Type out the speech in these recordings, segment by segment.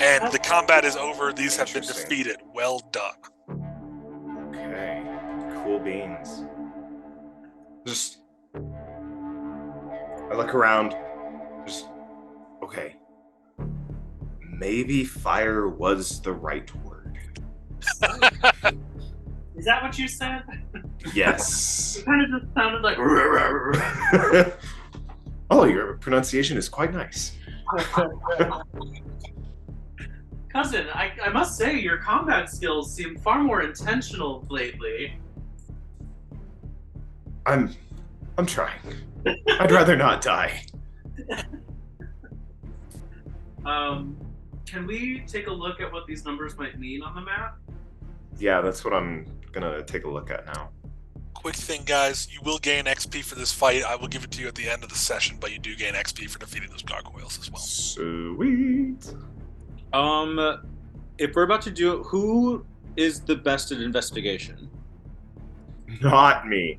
And the combat is over. These have been defeated. Well done. Okay. Cool beans. Just... I look around. Just... Okay. Maybe fire was the right word. Is that what you said? Yes. It kind of just sounded like... Oh, your pronunciation is quite nice. Cousin, I must say your combat skills seem far more intentional lately. I'm trying. I'd rather not die. Can we take a look at what these numbers might mean on the map? Yeah, that's what I'm gonna take a look at now. Quick thing, guys. You will gain XP for this fight. I will give it to you at the end of the session, but you do gain XP for defeating those gargoyles as well. Sweet. If we're about to do it, who is the best at investigation? Not me.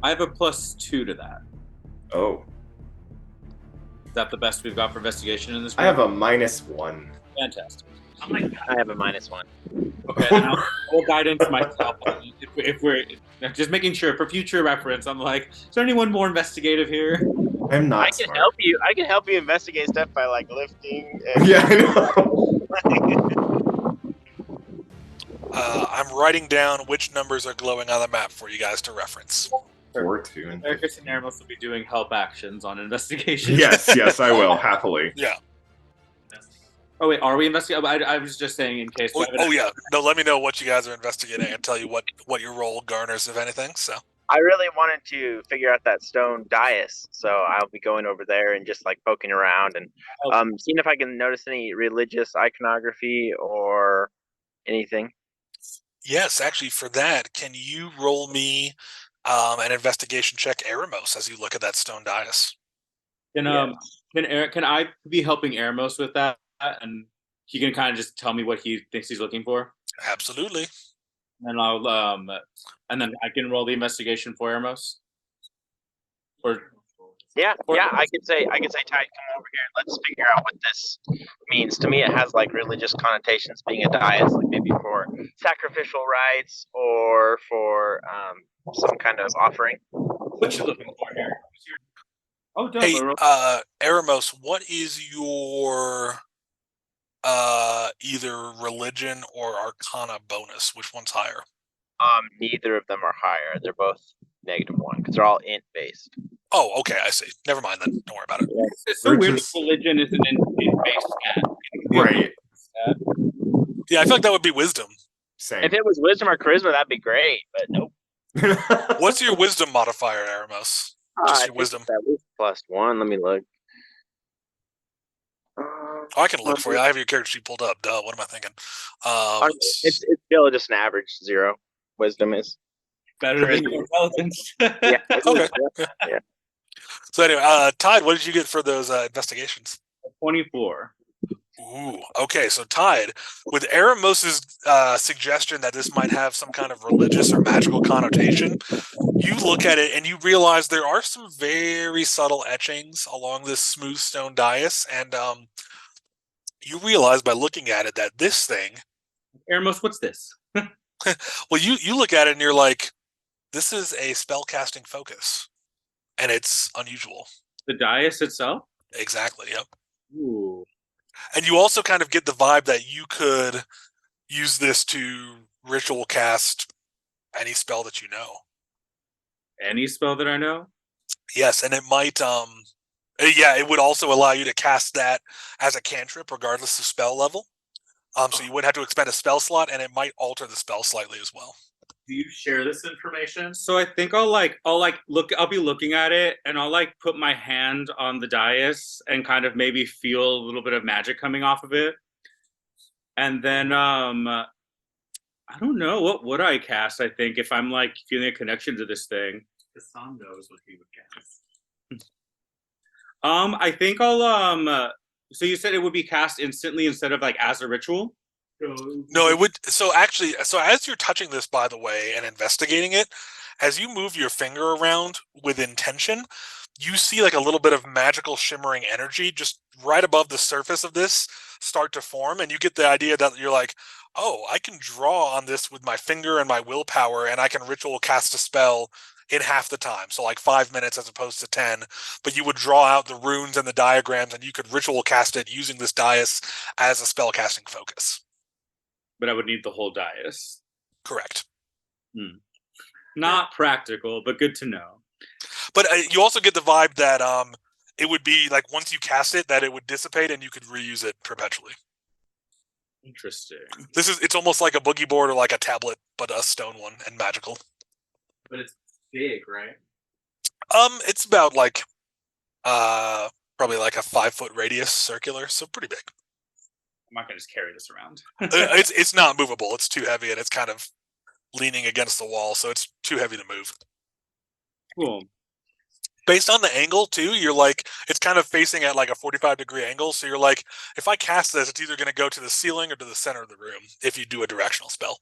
I have a +2 to that. Oh. Is that the best we've got for investigation in this I round? have a -1. Fantastic. Oh my god. I have a -1. Okay, then I'll guidance myself. If we're just making sure for future reference, I'm like, is there anyone more investigative here? I'm not I can smart. help you. I can help you investigate stuff by like lifting. And... Yeah, I know. I'm writing down which numbers are glowing on the map for you guys to reference. 4, 2, and Verkis and Eremos will be doing help actions on investigation. yes, I will happily. Yeah. Oh wait, are we investigating? I was just saying in case. Oh yeah. No, let me know what you guys are investigating and tell you what your role garners, if anything. So. I really wanted to figure out that stone dais, so I'll be going over there and just like poking around and seeing if I can notice any religious iconography or anything. Yes, actually, for that, can you roll me an investigation check, Eremos, as you look at that stone dais? Can I be helping Eremos with that, and he can kind of just tell me what he thinks he's looking for? Absolutely. And I'll and then I can roll the investigation for Eremos. Yeah, I could say, Ty, come over here. Let's figure out what this means. To me, it has like religious connotations, being a dais, like maybe for sacrificial rites or for some kind of offering. What you looking for here? Oh, hey, Eremos, what is your either religion or arcana bonus? Which one's higher? Neither of them are higher. They're both -1 because they're all int based. Oh, okay, I see. Never mind then. Don't worry about it. It's so weird that religion is an int-based stat. Right. Yeah, I feel like that would be wisdom. Same. If it was wisdom or charisma, that'd be great, but nope. What's your wisdom modifier, Eremos? Just your wisdom. That was +1. Let me look. I can look for you. I have your character sheet pulled up. Duh, what am I thinking? It's still just an average 0. Wisdom is better than your intelligence. Yeah. Okay. Yeah. So anyway, Tide, what did you get for those investigations? 24. Ooh, okay. So Tide, with Eremos's suggestion that this might have some kind of religious or magical connotation, you look at it and you realize there are some very subtle etchings along this smooth stone dais, and you realize by looking at it that this thing... Eremos, what's this? Well, you look at it and you're like, this is a spellcasting focus, and it's unusual. The dais itself? Exactly, yep. Ooh. And you also kind of get the vibe that you could use this to ritual cast any spell that you know. Any spell that I know? Yes, and it might, it would also allow you to cast that as a cantrip regardless of spell level. So you wouldn't have to expend a spell slot, and it might alter the spell slightly as well. Do you share this information? So I think I'll be looking at it, and I'll like put my hand on the dais and kind of maybe feel a little bit of magic coming off of it. And then I don't know, what would I cast, I think, if I'm like feeling a connection to this thing. Hassan knows what he would cast. I think I'll so you said it would be cast instantly instead of like as a ritual? No, it would. So actually, as you're touching this, by the way, and investigating it, as you move your finger around with intention, you see like a little bit of magical shimmering energy just right above the surface of this start to form, and you get the idea that you're like, oh, I can draw on this with my finger and my willpower, and I can ritual cast a spell in half the time. So like 5 minutes as opposed to 10, but you would draw out the runes and the diagrams, and you could ritual cast it using this dais as a spell casting focus. But I would need the whole dais. Correct. Not practical, but good to know. But you also get the vibe that it would be like once you cast it, that it would dissipate and you could reuse it perpetually. Interesting. It's almost like a boogie board or like a tablet, but a stone one and magical. But it's big, right? It's about like probably like a 5-foot radius circular, so pretty big. I'm not gonna just carry this around. It's not movable. It's too heavy, and it's kind of leaning against the wall, so it's too heavy to move. Cool. Based on the angle too, you're like, it's kind of facing at like a 45-degree angle, so you're like, if I cast this, it's either going to go to the ceiling or to the center of the room if you do a directional spell.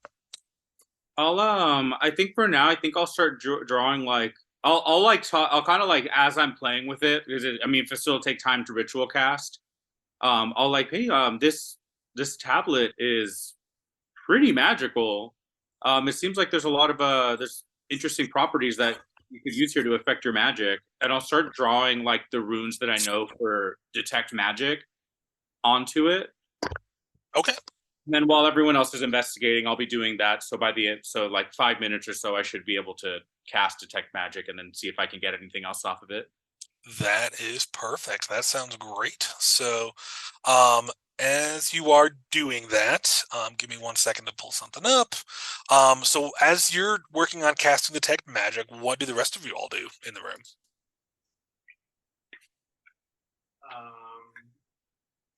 I think for now, I'll start drawing like I'll kind of like as I'm playing with it, because facilitate time to ritual cast. I'll like, hey, this tablet is pretty magical. It seems like there's a lot of there's interesting properties that you could use here to affect your magic, and I'll start drawing like the runes that I know for detect magic onto it. Okay. And then while everyone else is investigating, I'll be doing that. So by the end, so like 5 minutes or so, I should be able to cast detect magic and then see if I can get anything else off of it. That is perfect. That sounds great. So, as you are doing that, give me 1 second to pull something up. So as you're working on casting detect magic, what do the rest of you all do in the room?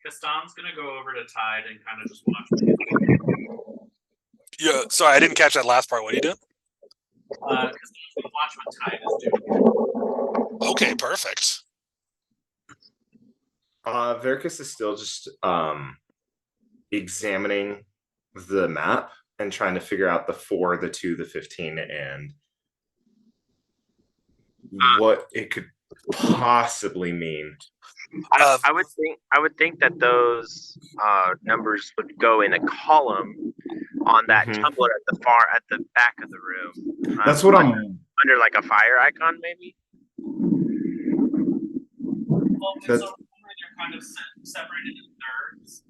Kastan's gonna go over to Tide and kind of just watch. Yeah, sorry, I didn't catch that last part. What are you doing? Kastan's gonna watch what Tide is doing. Okay, perfect. Verkis is still just examining the map and trying to figure out the 4, the 2, the 15, and what it could possibly mean. I would think that those numbers would go in a column on that tumbler at the back of the room. That's what I'm under like a fire icon, maybe. Well, so they're kind of separated in thirds.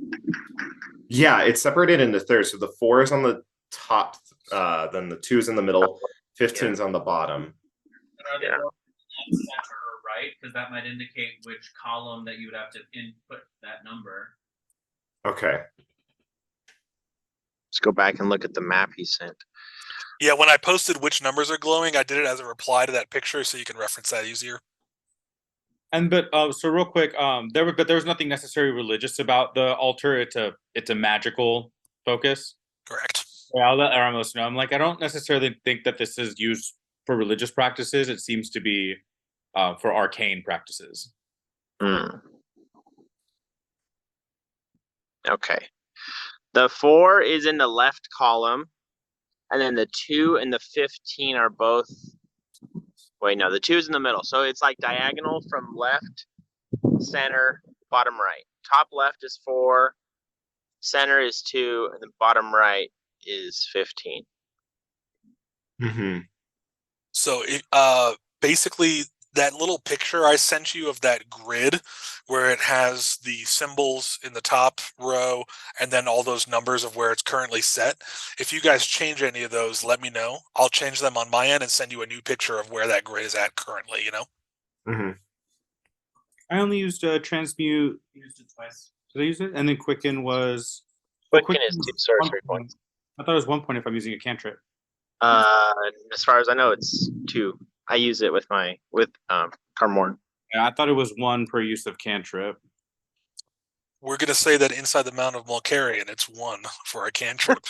Yeah, it's separated into thirds. So the 4 is on the top, then the 2 is in the middle, 15 is on the bottom. And are they both left, center, or right? Because that might indicate which column that you would have to input that number. Okay. Let's go back and look at the map he sent. Yeah, when I posted which numbers are glowing, I did it as a reply to that picture, so you can reference that easier. So real quick, there was nothing necessarily religious about the altar. It's a magical focus. Correct. Yeah, I'll let Aramos know. I'm like, I don't necessarily think that this is used for religious practices. It seems to be for arcane practices. Okay. The 4 is in the left column, and then the 2 and the 15 are both. Wait, no, the 2 is in the middle. So it's like diagonal from left, center, bottom right. Top left is 4, center is 2, and the bottom right is 15. So basically, that little picture I sent you of that grid where it has the symbols in the top row and then all those numbers of where it's currently set. If you guys change any of those, let me know. I'll change them on my end and send you a new picture of where that grid is at currently, I only used transmute. Used it twice. Did I use it? And then quicken was. Quicken is 2 sorcery points. I thought it was 1 point if I'm using a cantrip. As far as I know, it's 2. I use it with Carmorn. Yeah, I thought it was 1 per use of cantrip. We're going to say that inside the Mount of Mulcarian, it's 1 for a cantrip.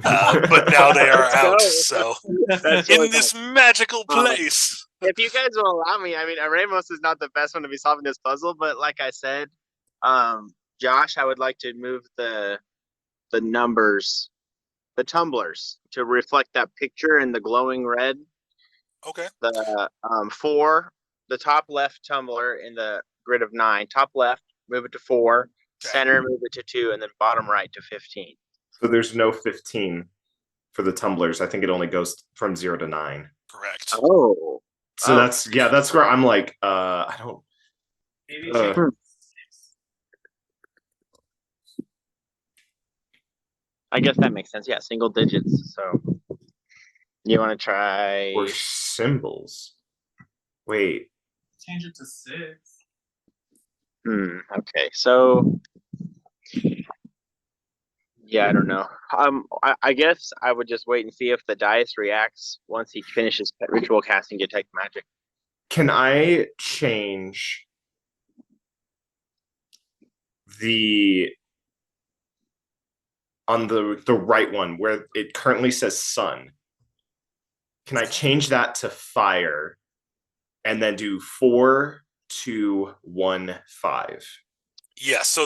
But now they are out, so in this magical place. If you guys will allow me, Ramos is not the best one to be solving this puzzle, but like I said, Josh, I would like to move the numbers, the tumblers, to reflect that picture in the glowing red. Okay. The 4, the top left tumbler in the grid of 9, top left, move it to 4, Okay. center, move it to 2, and then bottom right to 15. So there's no 15 for the tumblers. I think it only goes from 0 to 9. Correct. Oh. So that's where I'm like, I don't. Maybe change it to 6. I guess that makes sense. Yeah, single digits. So you want to try? Or symbols. Wait. Change it to 6. Okay. So yeah, I don't know. I guess I would just wait and see if the Dais reacts once he finishes ritual casting detect magic. Can I change on the right one where it currently says sun? Can I change that to fire and then do 4, 2, 1, 5? Yeah. So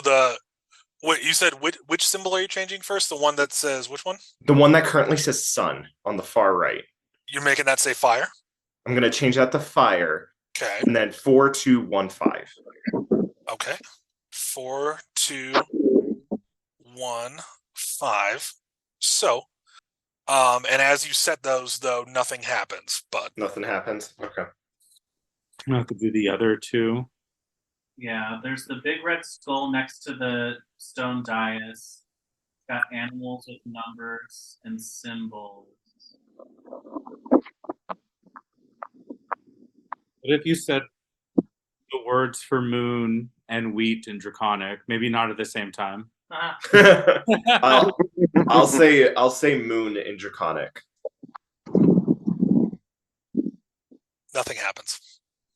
what you said? Which symbol are you changing first? The one that says which one? The one that currently says sun on the far right. You're making that say fire. I'm gonna change that to fire. Okay. And then 4, 2, 1, 5. Okay. 4, 2, 1, 5. So, and as you set those, though, nothing happens. But Nothing happens. Okay. I have to do the other 2. Yeah, there's the big red skull next to the stone dais. Got animals with numbers and symbols. What if you said the words for moon and wheat in Draconic? Maybe not at the same time. I'll say moon in Draconic. nothing happens.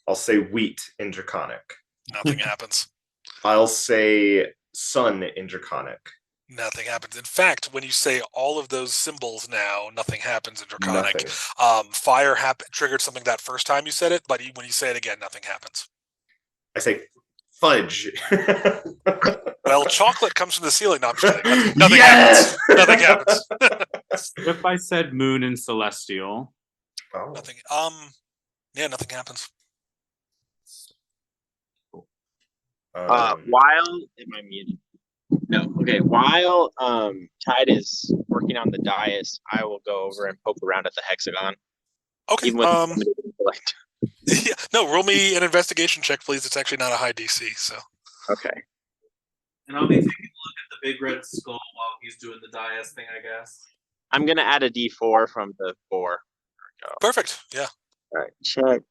I'll say wheat in Draconic. Nothing happens. I'll say sun in Draconic. Nothing happens. In fact, when you say all of those symbols now, nothing happens in Draconic. Nothing. Fire triggered something that first time you said it, but when you say it again, nothing happens. I say fudge. Well, chocolate comes from the ceiling. No, I'm just kidding. Nothing Yes! happens. Nothing happens. If I said moon and celestial, Oh. Nothing. Yeah, nothing happens. While am I muted? No. Okay. While Tide is working on the dais, I will go over and poke around at the hexagon. Okay. Even with limited intellect. Yeah, no, roll me an investigation check, please. It's actually not a high DC, so. Okay. And I'll be taking a look at the big red skull while he's doing the Dais thing, I guess. I'm gonna add a D4 from the 4. Perfect. Yeah. All right. Check.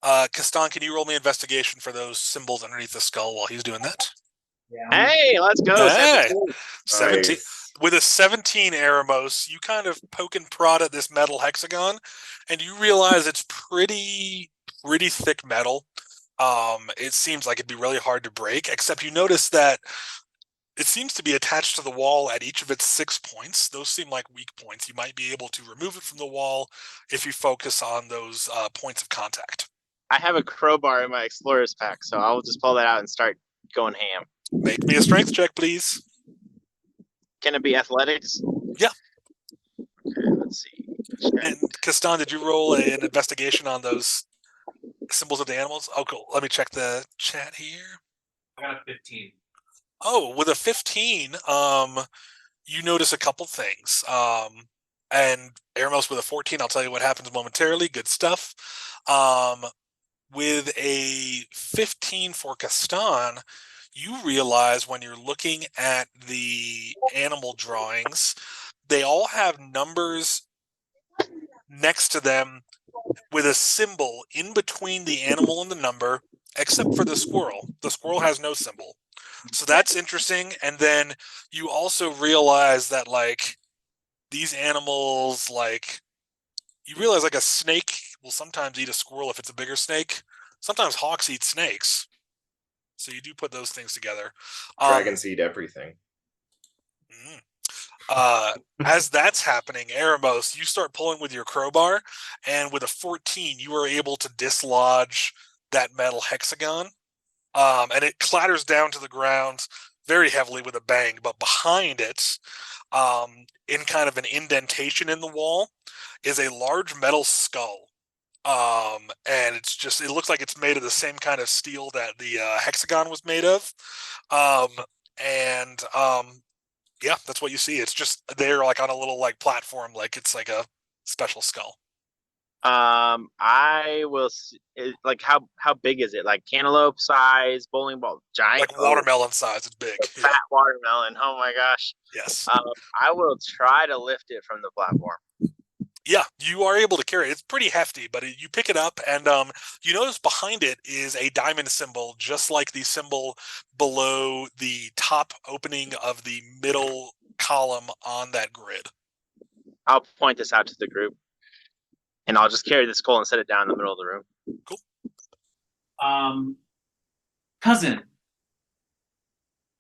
Kastan, can you roll me investigation for those symbols underneath the skull while he's doing that? Yeah. Hey, let's go. Hey. 17. 17. Nice. With a 17, Eremos, you kind of poke and prod at this metal hexagon, and you realize it's pretty thick metal. It seems like it'd be really hard to break, except you notice that it seems to be attached to the wall at each of its 6 points. Those seem like weak points. You might be able to remove it from the wall if you focus on those points of contact. I have a crowbar in my explorer's pack, so I'll just pull that out and start going ham. Make me a strength check, please. Can it be athletics? Yeah. Okay, let's see. And Kastan, did you roll an investigation on those symbols of the animals? Oh, cool. Let me check the chat here. I got a 15. Oh, with a 15, you notice a couple things. And Eremos with a 14, I'll tell you what happens momentarily. Good stuff. With a 15 for Kastan, you realize when you're looking at the animal drawings, they all have numbers next to them with a symbol in between the animal and the number, except for the squirrel. The squirrel has no symbol. So that's interesting. And then you also realize that, like, these animals, like, you realize, like, a snake will sometimes eat a squirrel if it's a bigger snake. Sometimes hawks eat snakes. So you do put those things together. Dragons eat everything. As that's happening, Eremos, you start pulling with your crowbar, and with a 14, you are able to dislodge that metal hexagon. And it clatters down to the ground very heavily with a bang, but behind it, in kind of an indentation in the wall, is a large metal skull. And it looks like it's made of the same kind of steel that the hexagon was made of. And yeah, that's what you see. It's just they're like on a little like platform, like it's like a special skull. I will like how big is it? Like cantaloupe size, bowling ball, giant, Like watermelon size. It's big. fat watermelon. Oh my gosh. Yes. I will try to lift it from the platform. Yeah, you are able to carry it. It's pretty hefty, but you pick it up, and you notice behind it is a diamond symbol, just like the symbol below the top opening of the middle column on that grid. I'll point this out to the group, and I'll just carry the skull and set it down in the middle of the room. Cool. Cousin,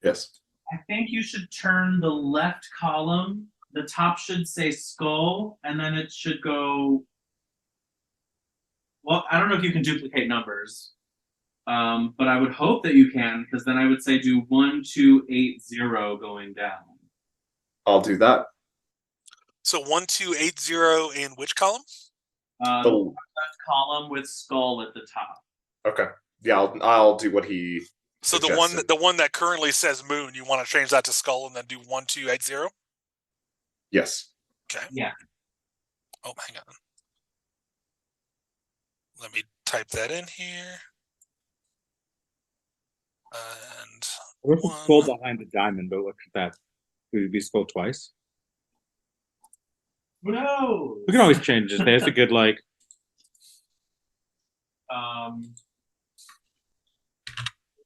Yes. I think you should turn the left column. The top should say skull, and then it should go. Well, I don't know if you can duplicate numbers, but I would hope that you can, because then I would say do 1280 going down. I'll do that. So 1280 in which column? The left column with skull at the top. Okay. Yeah, I'll do what he. So suggested. the one that currently says moon, you want to change that to skull and then do 1280? Yes. Okay. Yeah. Oh, hang on. Let me type that in here. And What's the skull behind the diamond? But look at that. Would it be skull twice? Who knows? We can always change it. There's a good like.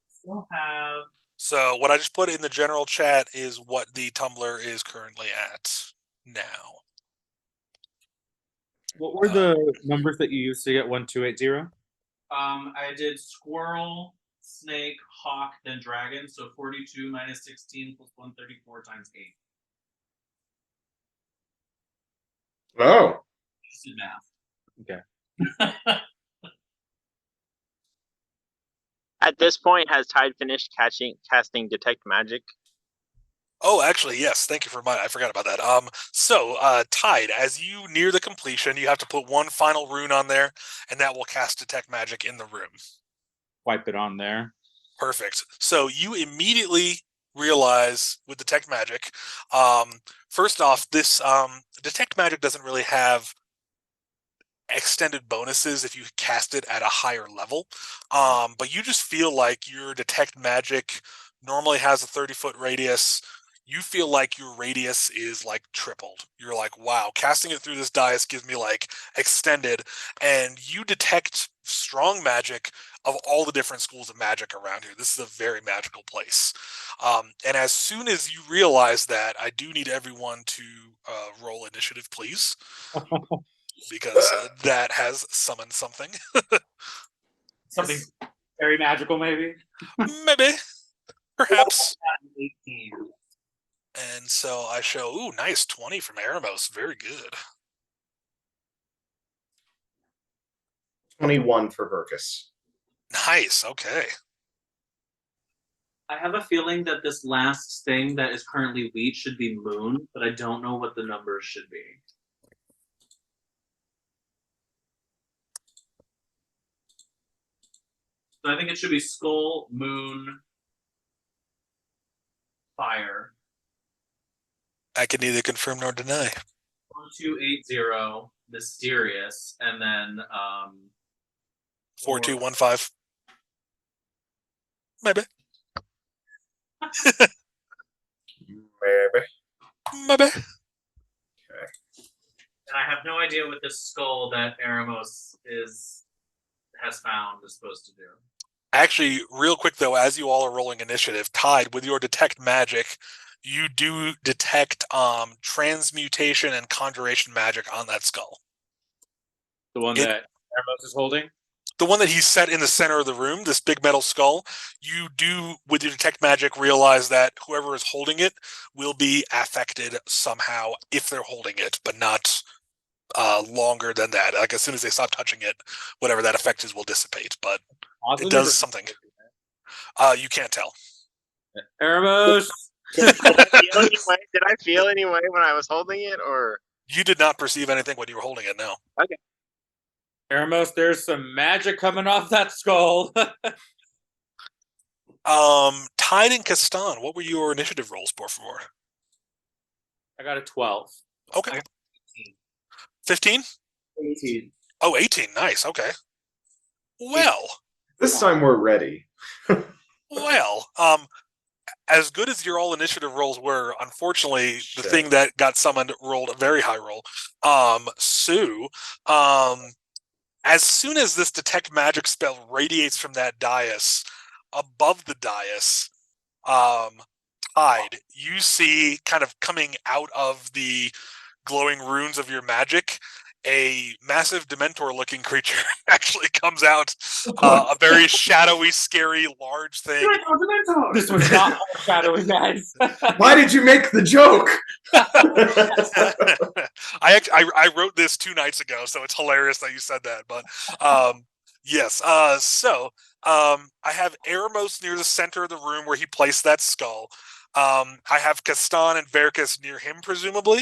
Still have. So what I just put in the general chat is what the Tumblr is currently at now. What were the numbers that you used to get 1280? I did squirrel, snake, hawk, then dragon. So 42 minus 16 plus 134 times 8. Oh. Just did math. Okay. At this point, has Tide finished casting detect magic? Oh, actually, yes. Thank you for I forgot about that. So Tide, as you near the completion, you have to put one final rune on there, and that will cast detect magic in the room. Wipe it on there. Perfect. So you immediately realize with detect magic, first off, this detect magic doesn't really have extended bonuses if you cast it at a higher level, but you just feel like your detect magic normally has a 30-foot radius. You feel like your radius is like tripled. You're like, wow, casting it through this dais gives me like extended, and you detect strong magic of all the different schools of magic around here. This is a very magical place. And as soon as you realize that, I do need everyone to roll initiative, please. Because that has summoned something. Something very magical, maybe? Maybe. Perhaps. 18. And so I show, ooh, nice 20 from Eremos. Very good. 21 for Verkis. Nice, okay. I have a feeling that this last thing that is currently wheat should be moon, but I don't know what the numbers should be. So I think it should be skull, moon, fire. I can neither confirm nor deny. 1280, mysterious, and then 4215. Maybe. Maybe. Maybe. And I have no idea what this skull that Eremos has found is supposed to do. Actually, real quick though, as you all are rolling initiative, Tide, with your detect magic, you do detect transmutation and conjuration magic on that skull. The one that Eremos is holding? The one that he's set in the center of the room, this big metal skull, you do, with your detect magic, realize that whoever is holding it will be affected somehow if they're holding it, but not longer than that. Like as soon as they stop touching it, whatever that effect is will dissipate, but it does something. You can't tell. Eremos! Did I feel any way when I was holding it, or? You did not perceive anything when you were holding it, no. Okay. Eramos, there's some magic coming off that skull. Tide and Castan, what were your initiative rolls for? I got a 12. Okay. I got 15? 18. Oh, 18. Nice. Okay. Well, This time we're ready. well, as good as your all initiative rolls were, unfortunately, the Shit. thing that got summoned rolled a very high roll. Sue, as soon as this detect magic spell radiates from that dais, above the dais, Tide, you see kind of coming out of the glowing runes of your magic, a massive Dementor-looking creature actually comes out, a very shadowy, scary, large thing. This was not foreshadowing, guys. Why did you make the joke? I wrote this 2 nights ago, so it's hilarious that you said that. But yes, I have Eramos near the center of the room where he placed that skull. I have Castan and Verkis near him, presumably.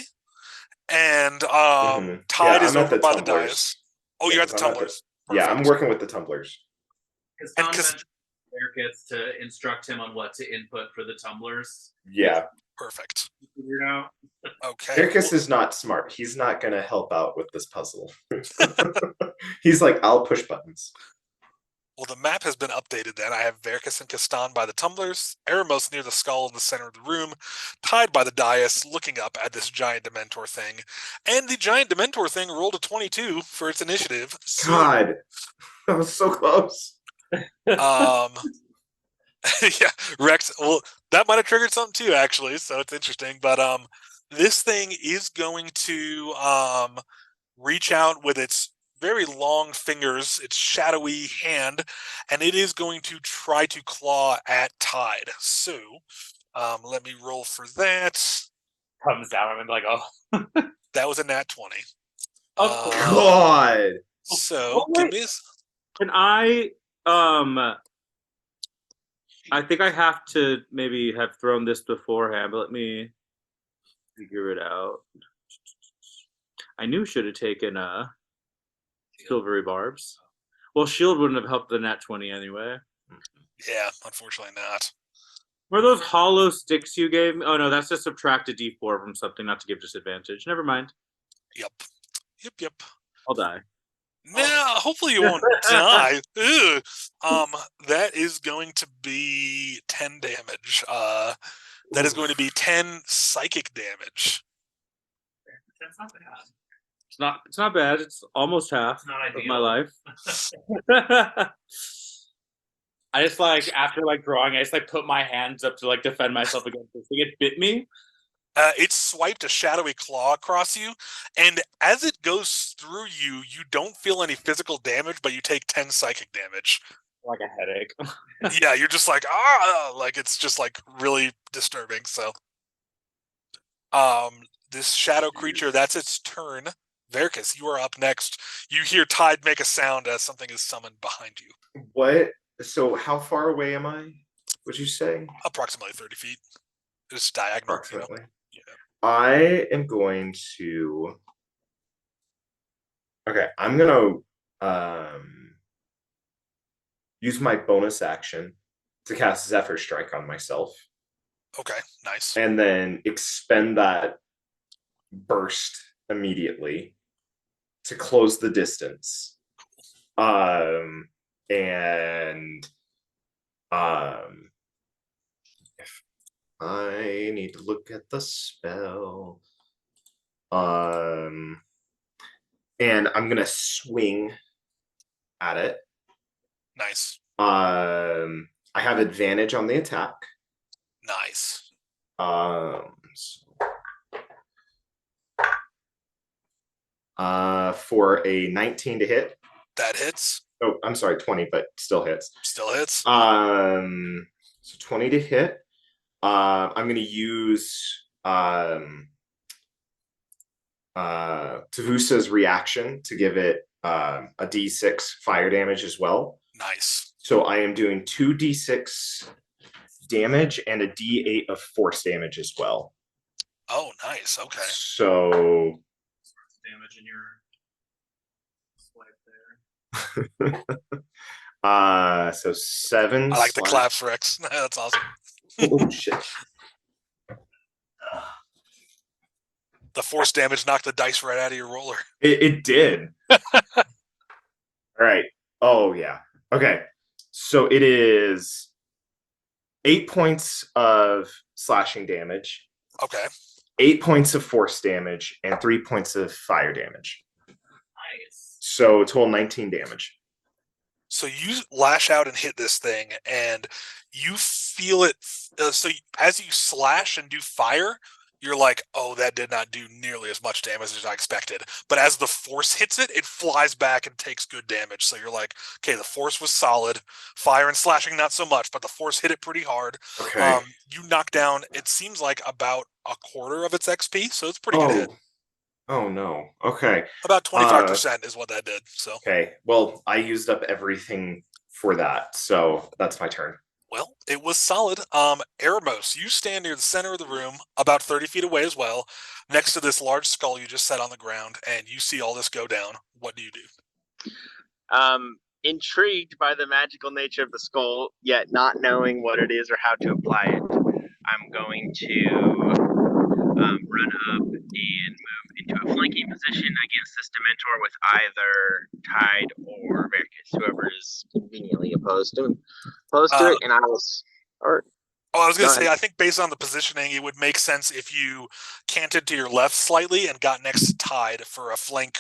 And Tide is I'm at over the by the tumblers. dais. Oh, you're at the I'm at the- tumblers. Yeah, I'm Perfect. working with the tumblers. Castan And Cas- mentioned Verkis to instruct him on what to input for the tumblers. Yeah. Perfect. Figured out. Okay. Verkis is not smart. He's not going to help out with this puzzle. He's like, I'll push buttons. Well, the map has been updated then. I have Verkis and Castan by the tumblers, Eramos near the skull in the center of the room, Tide by the dais, looking up at this giant Dementor thing. And the giant Dementor thing rolled a 22 for its initiative. So, God, that was so close. yeah, Rex, well, that might have triggered something too, actually, so it's interesting. But this thing is going to reach out with its very long fingers, its shadowy hand, and it is going to try to claw at Tide. So, let me roll for that. Comes down, I'm like, oh. That was a nat 20. Of course. God. So, Oh, give wait. me Can I think I have to maybe have thrown this beforehand, but let me figure it out. I knew should have taken silvery barbs. Well, shield wouldn't have helped the nat 20 anyway. yeah, unfortunately not. Were those hollow sticks you gave me? Oh no, that's to subtract a d4 from something, not to give disadvantage. Never mind. Yep. I'll die. Now, hopefully you won't die. Ugh. That is going to be 10 damage. That is going to be 10 psychic damage. That's not bad. It's not bad. It's almost half It's not of ideal. my life. I just after drawing, I just put my hands up to defend myself against this thing. It bit me. It swiped a shadowy claw across you, and as it goes through you, you don't feel any physical damage, but you take 10 psychic damage. Like a headache. Yeah, you're just it's just really disturbing. So, this shadow creature, that's its turn. Verkis, you are up next. You hear Tide make a sound as something is summoned behind you. What? So how far away am I? Would you say? Approximately 30 feet. It's diagonal. Approximately. Yeah. I am going to. Okay, I'm gonna use my bonus action to cast Zephyr Strike on myself, Okay, nice. and then expend that burst immediately to close the distance. If I need to look at the spell. And I'm gonna swing at it. Nice. I have advantage on the attack. Nice. For a 19 to hit. That hits. Oh, I'm sorry, 20, but still hits. Still hits. So 20 to hit. I'm gonna use Tavusa's reaction to give it a d6 fire damage as well. Nice. So I am doing 2d6 damage and a d8 of force damage as well. Oh, nice. Okay. So Damage in your swipe there. So 7. I like the slash- claps, Rex. That's awesome. Oh shit. The force damage knocked the dice right out of your roller. It did. All right. Oh yeah. Okay. So it is 8 points of slashing damage, Okay. 8 points of force damage, and 3 points of fire damage. Nice. So total 19 damage. So you lash out and hit this thing, and you feel it. So as you slash and do fire, you're like, oh, that did not do nearly as much damage as I expected. But as the force hits it, it flies back and takes good damage. So you're like, okay, the force was solid. Fire and slashing, not so much, but the force hit it pretty hard. Okay. You knock down, it seems like about a quarter of its XP, so it's a pretty good hit. Oh no. Okay. About 25% is what that did. So Okay. Well, I used up everything for that, so that's my turn. well, it was solid. Eremos, you stand near the center of the room, about 30 feet away as well, next to this large skull you just set on the ground, and you see all this go down. What do you do? Intrigued by the magical nature of the skull, yet not knowing what it is or how to apply it, I'm going to run up and move into a flanking position against this Dementor with either Tide or Verkis, whoever is conveniently opposed to it. And I was, or Oh, I was going Go to say, ahead. I think based on the positioning, it would make sense if you canted to your left slightly and got next to Tide for a flank.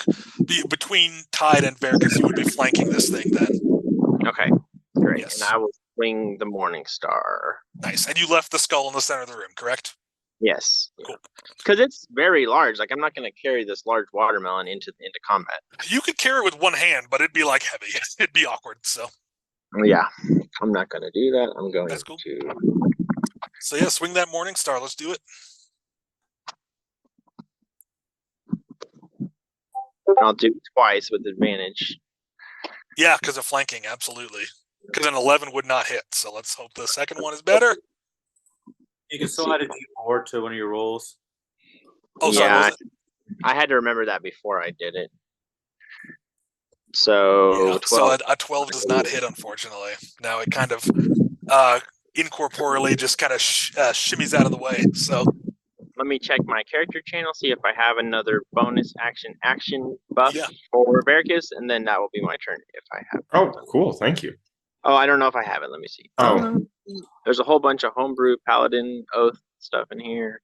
Between Tide and Verkis, you would be flanking this thing then. okay, great. Yes. And I will swing the Morning Star. Nice. And you left the skull in the center of the room, correct? Yes, Cool. because it's very large. Like I'm not going to carry this large watermelon into combat. You could carry it with one hand, but it'd be like heavy. It'd be awkward. So Yeah, I'm not going to do that. I'm going That's cool. to. So yeah, swing that Morning Star. Let's do it. I'll do it twice with advantage. Yeah, because of flanking, absolutely. Because an 11 would not hit. So let's hope the second one is better. You can still add a D4 to one of your rolls. Oh, sorry. Yeah, What was it? I had to remember that before I did it. So Yeah, 12. so a 12 does not hit, unfortunately. Now it kind of incorporeally just kind of shimmies out of the way. So Let me check my character channel, see if I have another bonus action buff Yeah. for Verkis, and then that will be my turn if I have. Oh, cool. Thank you. Oh, I don't know if I have it. Let me see. Oh. There's a whole bunch of homebrew paladin oath stuff in here.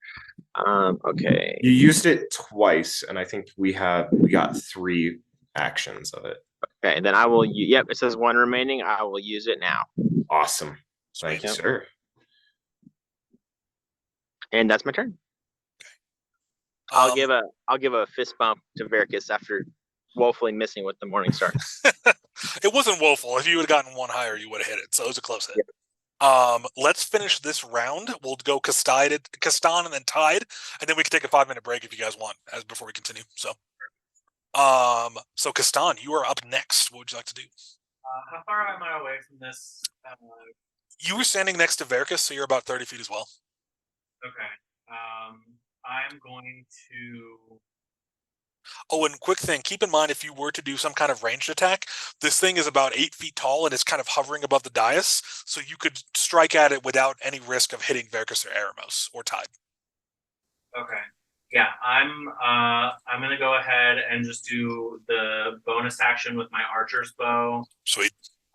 Okay. You used it twice, and I think we got 3 actions of it. Okay, then I will. Yep, it says 1 remaining. I will use it now, Awesome. Thank you, Yep. sir. and that's my turn. I'll give a fist bump to Verkis after woefully missing with the Morning Star. it wasn't woeful. If you would have gotten one higher, you would have hit it. So it was a close hit. Let's finish this round. We'll go Castan and then Tide, and then we can take a 5-minute break if you guys want, as before we continue. So Castan, you are up next. What would you like to do? How far am I away from this? You were standing next to Verkis, so you're about 30 feet as well. Okay. I'm going to. Oh, and quick thing, keep in mind if you were to do some kind of ranged attack, this thing is about 8 feet tall and it's kind of hovering above the dais, so you could strike at it without any risk of hitting Verkis or Eremos or Tide. Okay. Yeah, I'm gonna go ahead and just do the bonus action with my archer's bow. Sweet.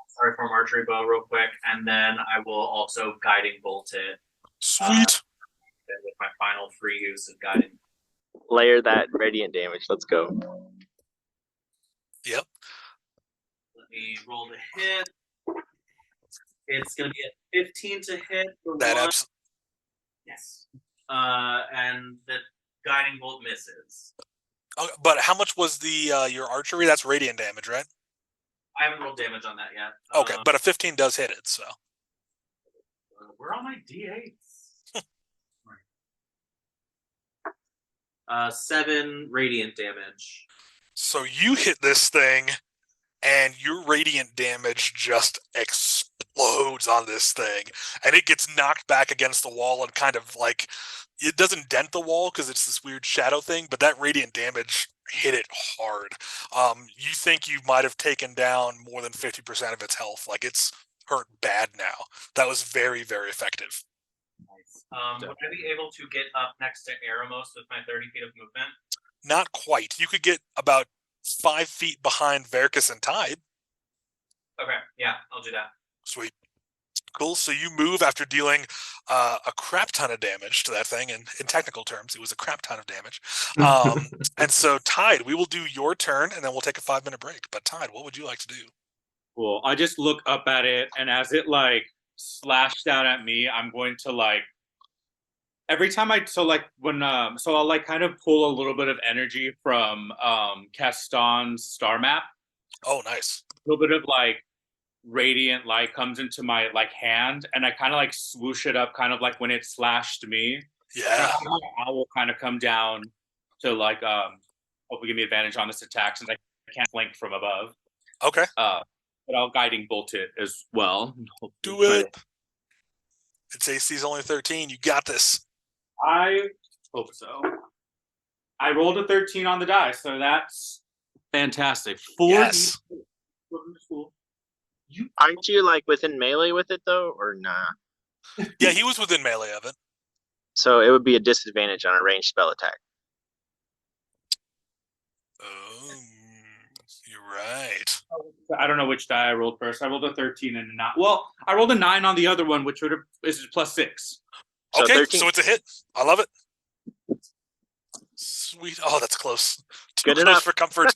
Sorry for archery bow real quick, and then I will also guiding bolt it. Sweet. With my final free use of guiding. Layer that radiant damage. Let's go. Yep. Let me roll the hit. It's gonna be a 15 to hit for That one. Yes. And the guiding bolt misses. But how much was the your archery? That's radiant damage, right? I haven't rolled damage on that yet. Okay, but a 15 does hit it, so. Where are my D8s? 7 radiant damage. So you hit this thing, and your radiant damage just explodes on this thing, and it gets knocked back against the wall and kind of like, it doesn't dent the wall because it's this weird shadow thing, but that radiant damage hit it hard. You think you might have taken down more than 50% of its health. Like, it's hurt bad now. That was very, very effective. Would I be able to get up next to Eremos with my 30 feet of movement? Not quite. You could get about 5 feet behind Verkis and Tide. Okay, yeah, I'll do that. Sweet. Cool. So you move after dealing a crap ton of damage to that thing. And in technical terms, it was a crap ton of damage. And so, Tide, we will do your turn, and then we'll take a 5-minute break. But Tide, what would you like to do? Cool. I just look up at it, and as it like slashed out at me, I'm going to like every time so I'll like kind of pull a little bit of energy from Caston's star map. Oh, nice. A little bit of like radiant light comes into my like hand, and I kind of like swoosh it up, kind of like when it slashed me. Yeah. I will kind of come down to like hopefully give me advantage on this attack since I can't flank from above. Okay. But I'll guiding bolt it as well. Do it. Its AC's only 13. You got this. I hope so. I rolled a 13 on the die, so that's fantastic. 4. Yes. Aren't you like within melee with it though, or nah? Yeah, he was within melee of it. So it would be a disadvantage on a ranged spell attack. Oh, you're right. I don't know which die I rolled first. I rolled a 13 and a 9. Well, I rolled a 9 on the other one, which is +6. So Okay, 13. so it's a hit. I love it. Sweet. Oh, that's close. Too Good close enough. for comfort.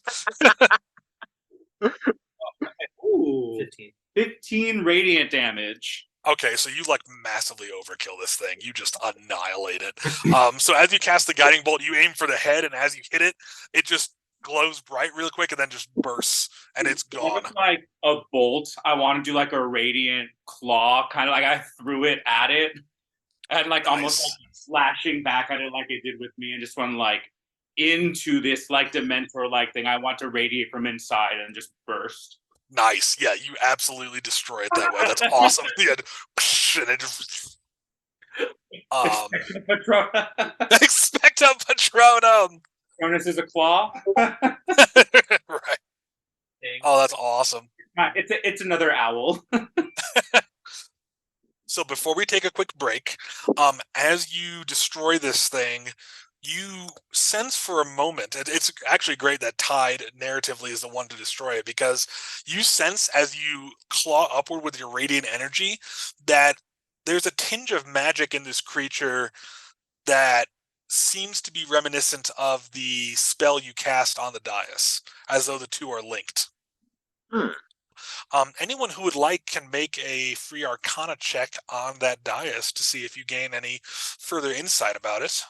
Ooh, 15. 15 radiant damage. Okay, so you like massively overkill this thing. You just annihilate it. So as you cast the guiding bolt, you aim for the head, and as you hit it, it just glows bright real quick and then just bursts, and it's gone. It's like a bolt. I want to do like a radiant claw, kind of like I threw it at it, and like almost Nice. like slashing back at it like it did with me, and just went like into this like Dementor like thing. I want to radiate from inside and just burst. Nice. Yeah, you absolutely destroy it that way. That's awesome. Yeah, and it just expecto patronum. Jonas is a claw. Right. Oh, that's awesome. It's another owl. So before we take a quick break, as you destroy this thing, you sense for a moment, it's actually great that Tide narratively is the one to destroy it, because you sense as you claw upward with your radiant energy that there's a tinge of magic in this creature that seems to be reminiscent of the spell you cast on the Dais, as though the two are linked. Anyone who would like can make a free Arcana check on that Dais to see if you gain any further insight about it.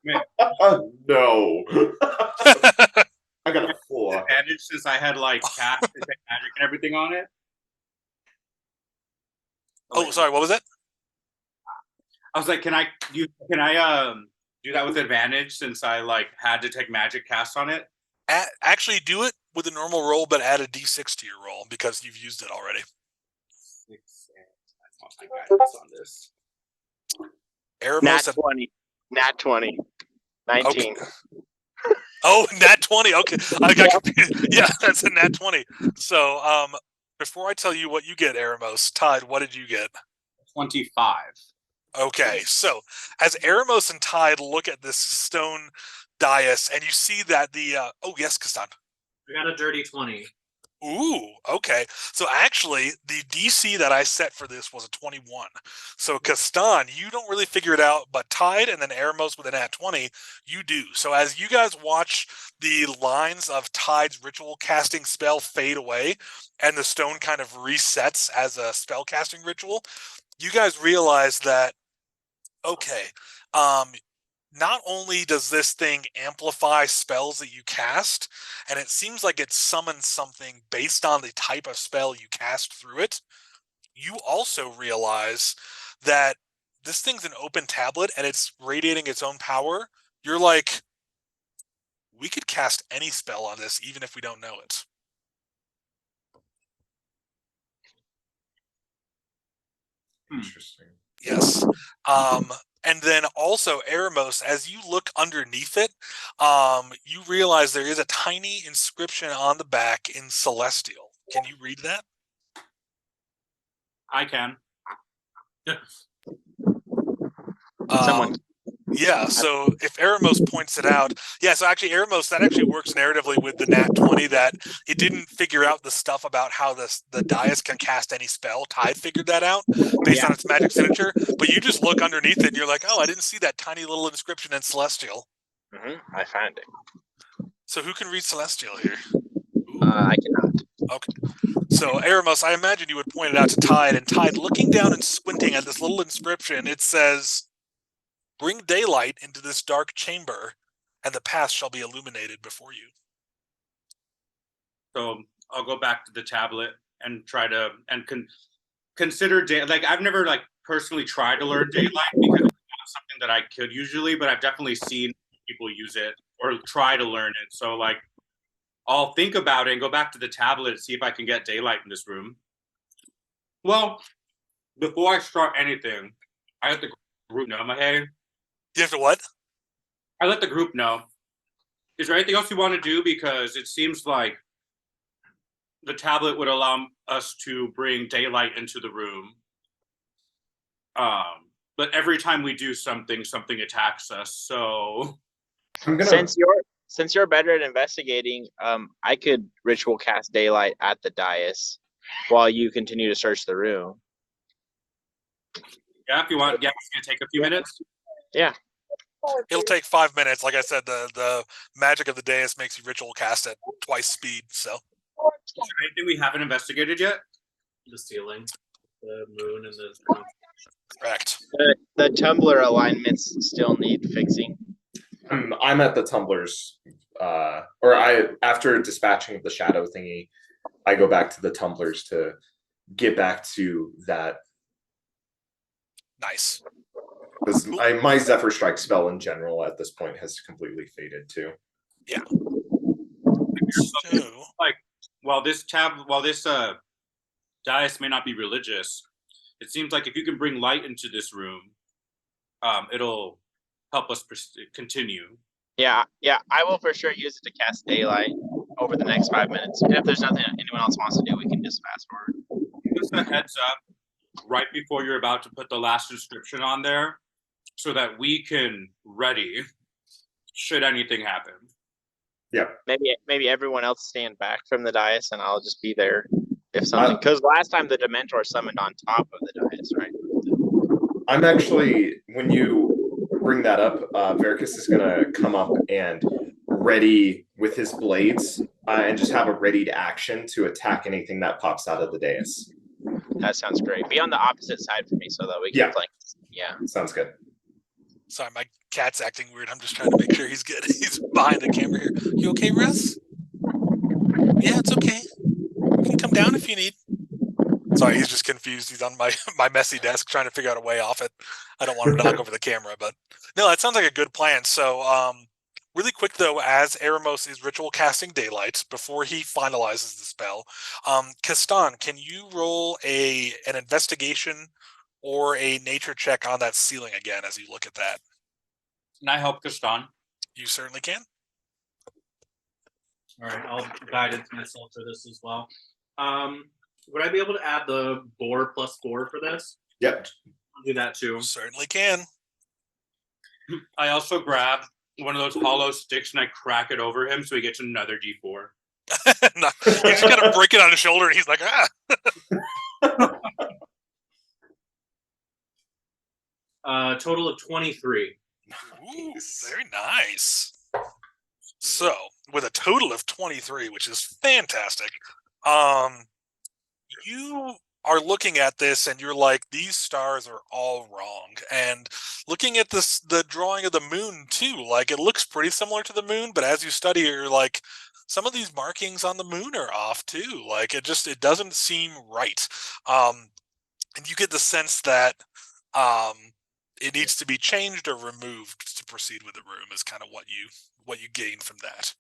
No. I got a 4. Advantage since I had like cast and magic and everything on it. Oh, sorry, what was that? I was like, can I do that with advantage since I like had to take magic cast on it? Actually, do it with a normal roll, but add a d6 to your roll because you've used it already. 6 that's not my guidance on this. Nat 20. Nat 20. 19. Okay. Oh, nat 20. Okay. I got confused. Yeah, that's a nat 20. So, before I tell you what you get, Eremos, Tide, what did you get? 25. Okay, so as Eremos and Tide look at this stone dais, and you see that oh yes, Kastan. We got a dirty 20. Ooh, okay. So actually, the DC that I set for this was a 21. So Kastan, you don't really figure it out, but Tide and then Eremos with an at 20, you do. So as you guys watch the lines of Tide's ritual casting spell fade away, and the stone kind of resets as a spell casting ritual, you guys realize that, okay, not only does this thing amplify spells that you cast, and it seems like it summons something based on the type of spell you cast through it, you also realize that this thing's an open tablet and it's radiating its own power. You're like, we could cast any spell on this even if we don't know it. Interesting. Yes. And then also, Eremos, as you look underneath it, you realize there is a tiny inscription on the back in Celestial. Can you read that? I can. Someone. Yeah, so if Eremos points it out, yeah, so actually Eremos, that actually works narratively with the Nat 20, that it didn't figure out the stuff about how the Dais can cast any spell. Tide figured that out based on its magic signature, but you just look underneath it and you're like, oh, I didn't see that tiny little inscription in Celestial. I found it. So who can read Celestial here? I cannot. Okay. So, Eremos, I imagine you would point it out to Tide, and Tide, looking down and squinting at this little inscription, it says, "Bring daylight into this dark chamber, and the path shall be illuminated before you." So I'll go back to the tablet and try to consider like I've never like personally tried to learn daylight because it's not something that I could usually, but I've definitely seen people use it or try to learn it. So like I'll think about it and go back to the tablet and see if I can get daylight in this room. Well, before I start anything, I let the group know. Hey, You have to what? I let the group know. Is there anything else you want to do? Because it seems like the tablet would allow us to bring daylight into the room. But every time we do something, something attacks us. So Since you're better at investigating, I could ritual cast daylight at the dais while you continue to search the room. yeah, if you want, yeah, it's gonna take a few minutes. Yeah. It'll take 5 minutes. Like I said, the magic of the dais makes you ritual cast at twice speed, so. Is there anything we haven't investigated yet? The ceiling, the moon, and the. Correct. The tumbler alignments still need fixing. I'm at the tumblers, after dispatching the shadow thingy, I go back to the tumblers to get back to that. Nice. Because my Zephyr Strike spell in general at this point has completely faded too. Yeah. So, like, while this dais may not be religious, it seems like if you can bring light into this room, it'll help us continue. Yeah, I will for sure use it to cast daylight over the next 5 minutes. And if there's nothing anyone else wants to do, we can just fast forward. Just a heads up right before you're about to put the last inscription on there so that we can ready should anything happen. Yeah. Maybe everyone else stand back from the dais and I'll just be there if something, because last time the Dementor summoned on top of the dais, right? I'm actually, when you bring that up, Verkis is going to come up and ready with his blades and just have a readied action to attack anything that pops out of the dais. That sounds great. Be on the opposite side for me so that we can flank. Yeah. Sounds good. Sorry, my cat's acting weird. I'm just trying to make sure he's good. He's behind the camera here. You okay, Russ? Yeah, it's okay. You can come down if you need. Sorry, he's just confused. He's on my messy desk trying to figure out a way off it. I don't want him to knock over the camera, but no, that sounds like a good plan. So, really quick though, as Eremos is ritual casting daylight before he finalizes the spell, Kastan, can you roll an investigation or a nature check on that ceiling again as you look at that? Can I help Kastan? You certainly can. All right, I'll guide myself for this as well. Would I be able to add the boar +4 for this? Yep. I'll do that too. Certainly can. I also grab one of those hollow sticks and I crack it over him so he gets another D4. No, you just gotta break it on his shoulder and he's like, Total of 23. Ooh, very nice. So, with a total of 23, which is fantastic, you are looking at this and you're like, these stars are all wrong. And looking at the drawing of the moon too, like it looks pretty similar to the moon, but as you study it, you're like, some of these markings on the moon are off too. Like it doesn't seem right. And you get the sense that it needs to be changed or removed to proceed with the room is kind of what you gain from that.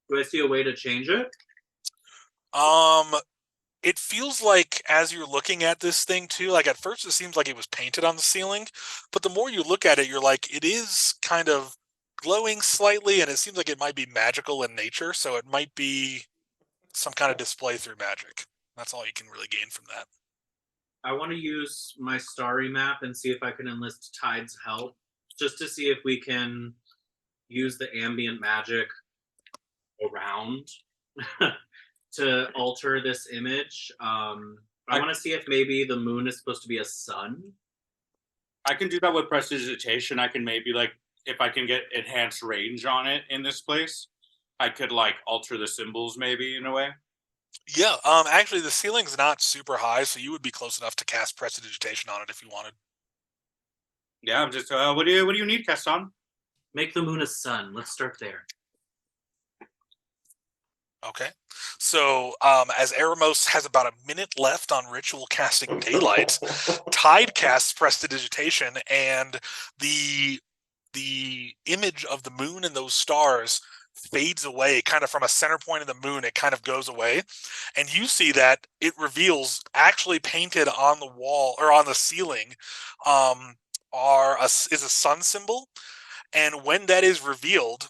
Do I see a way to change it? it feels like as you're looking at this thing too, like at first it seems like it was painted on the ceiling, but the more you look at it, you're like, it is kind of glowing slightly, and it seems like it might be magical in nature, so it might be some kind of display through magic. That's all you can really gain from that. I want to use my starry map and see if I can enlist Tide's help, just to see if we can use the ambient magic around to alter this image. I want to see if maybe the moon is supposed to be a sun. I can do that with prestidigitation. I can maybe like, if I can get enhanced range on it in this place, I could like alter the symbols maybe in a way. Yeah, actually the ceiling's not super high, so you would be close enough to cast prestidigitation on it if you wanted. Yeah, I'm just what do you need, Keston? Make the moon a sun. Let's start there. Okay. So, as Eremos has about a minute left on ritual casting daylight, Tide casts prestidigitation, and the image of the moon and those stars fades away, kind of from a center point of the moon. It kind of goes away, and you see that it reveals, actually painted on the wall or on the ceiling, is a sun symbol. And when that is revealed,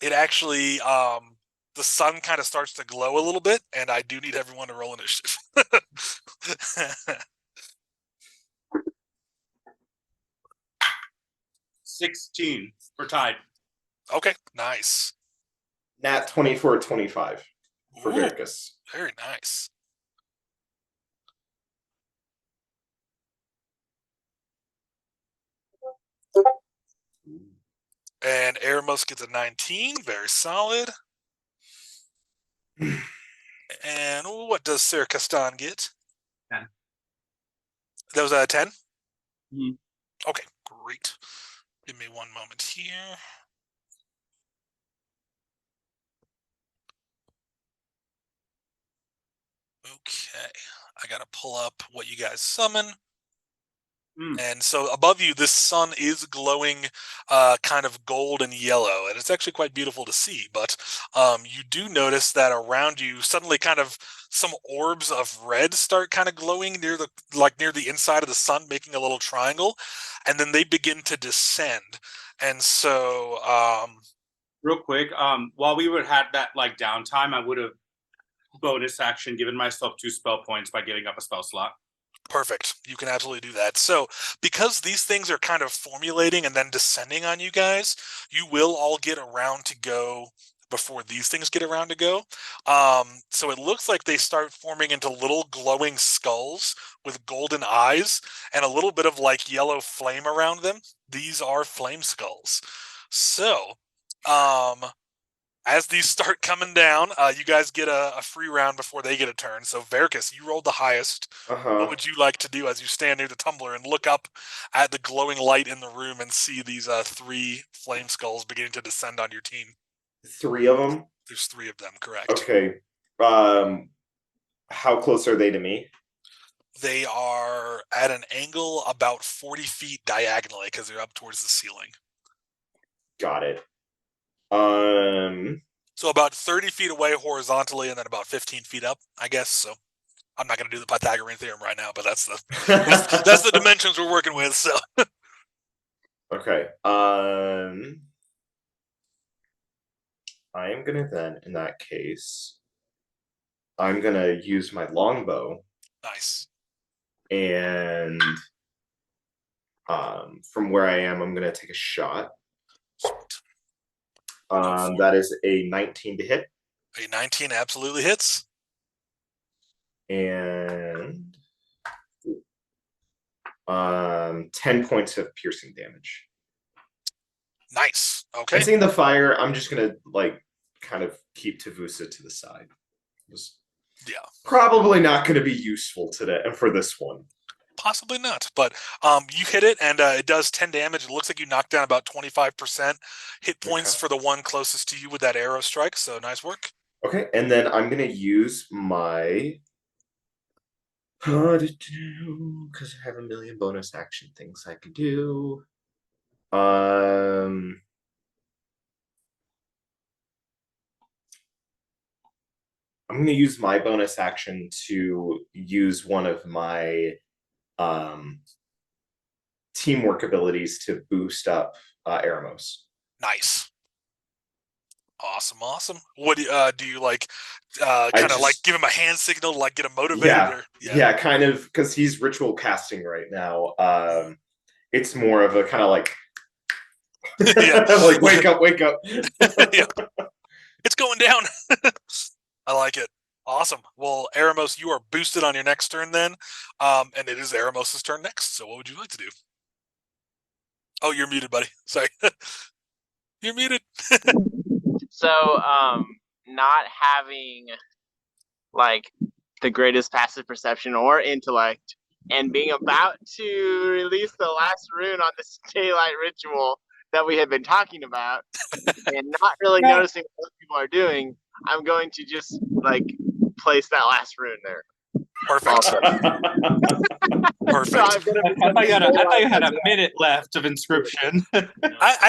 it actually the sun kind of starts to glow a little bit, and I do need everyone to roll initiative. 16 for Tide. Okay, nice. Nat 24-25 for Ooh, Verkis. very nice. And Eremos gets a 19, very solid. And what does Sir Castan get? 10. That was a 10? Mhm. Okay, great. Give me one moment here. Okay, I gotta pull up what you guys summon. And so above you, this sun is glowing kind of gold and yellow, and it's actually quite beautiful to see. But you do notice that around you, suddenly kind of some orbs of red start kind of glowing near the inside of the sun, making a little triangle, and then they begin to descend. And so Real quick, while we would had that like downtime, I would have bonus action given myself 2 spell points by giving up a spell slot. perfect. You can absolutely do that. So because these things are kind of formulating and then descending on you guys, you will all get around to go before these things get around to go. So it looks like they start forming into little glowing skulls with golden eyes and a little bit of like yellow flame around them. These are flame skulls. So as these start coming down, you guys get a free round before they get a turn. So Verkis, you rolled the highest. What would you like to do as you stand near the tumbler and look up at the glowing light in the room and see these 3 flame skulls beginning to descend on your team? 3 of them? There's 3 of them, correct. Okay. How close are they to me? They are at an angle about 40 feet diagonally because they're up towards the ceiling. Got it. So about 30 feet away horizontally and then about 15 feet up, I guess. So I'm not going to do the Pythagorean theorem right now, but that's the dimensions we're working with. So okay. I am gonna then, in that case, I'm gonna use my longbow. Nice. And from where I am, I'm gonna take a shot. That is a 19 to hit. A 19 absolutely hits. And 10 points of piercing damage. Nice. Okay. And seeing the fire, I'm just gonna like kind of keep Tavusa to the side. Yeah. Probably not going to be useful today for this one. Possibly not, but you hit it, and it does 10 damage. It looks like you knocked down about 25% hit points for the one closest to you with that arrow strike, so nice work. Okay, and then I'm going to use my... Because I have a million bonus action things I can do. I'm going to use my bonus action to use one of my teamwork abilities to boost up Eremos. Nice. Awesome. What do you like? Kind of like give him a hand signal to like get him motivated? Yeah, kind of, because he's ritual casting right now. It's more of a kind of like, like wake up. Yeah. It's going down. I like it. Awesome. Well, Eremos, you are boosted on your next turn then, and it is Eremos' turn next. So, what would you like to do? Oh, you're muted, buddy. Sorry. You're muted. So, not having like the greatest passive perception or intellect, and being about to release the last rune on this daylight ritual that we had been talking about, and not really noticing what people are doing, I'm going to just like place that last rune there. Perfect. Perfect. So I thought you had a minute left of inscription. I'm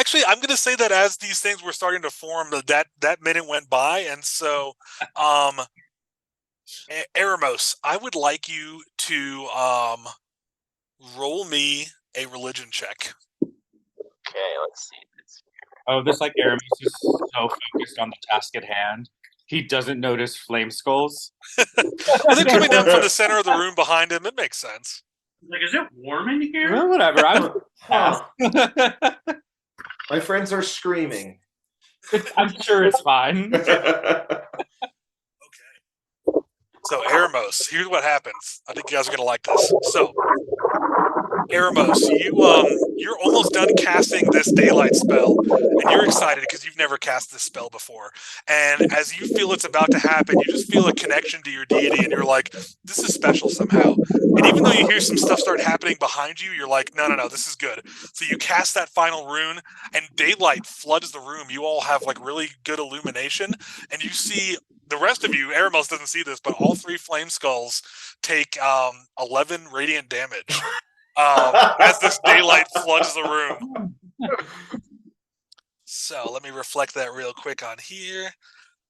going to say that as these things were starting to form, that minute went by, and so, Eremos, I would like you to roll me a religion check. Okay, let's see. Oh, this like Aramis is so focused on the task at hand, he doesn't notice flame skulls. Well, they're coming down from the center of the room behind him. It makes sense. Like, is it warm in here? Well, whatever. My friends are screaming. I'm sure it's fine. So, Eremos, here's what happens. I think you guys are going to like this. So, Eremos, you're almost done casting this daylight spell, and you're excited because you've never cast this spell before. And as you feel it's about to happen, you just feel a connection to your deity, and you're like, this is special somehow. And even though you hear some stuff start happening behind you, you're like, no, this is good. So you cast that final rune, and daylight floods the room. You all have like really good illumination, and you see the rest of you. Eremos doesn't see this, but all 3 flame skulls take 11 radiant damage. As this daylight floods the room. So let me reflect that real quick on here.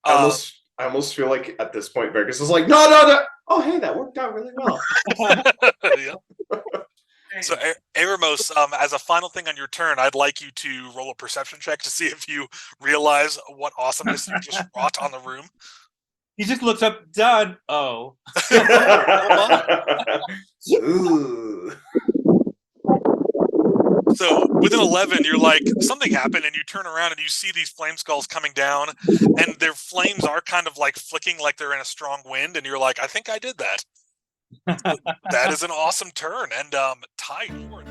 I almost feel like at this point Verkis is like, no. Oh, hey, that worked out really well. Yeah. So Eremos, as a final thing on your turn, I'd like you to roll a perception check to see if you realize what awesomeness you just wrought on the room. He just looks up, done. Oh. Ooh. So with an 11, you're like, something happened, and you turn around and you see these flame skulls coming down, and their flames are kind of like flicking like they're in a strong wind, and you're like, I think I did that. That is an awesome turn. And Ty, you are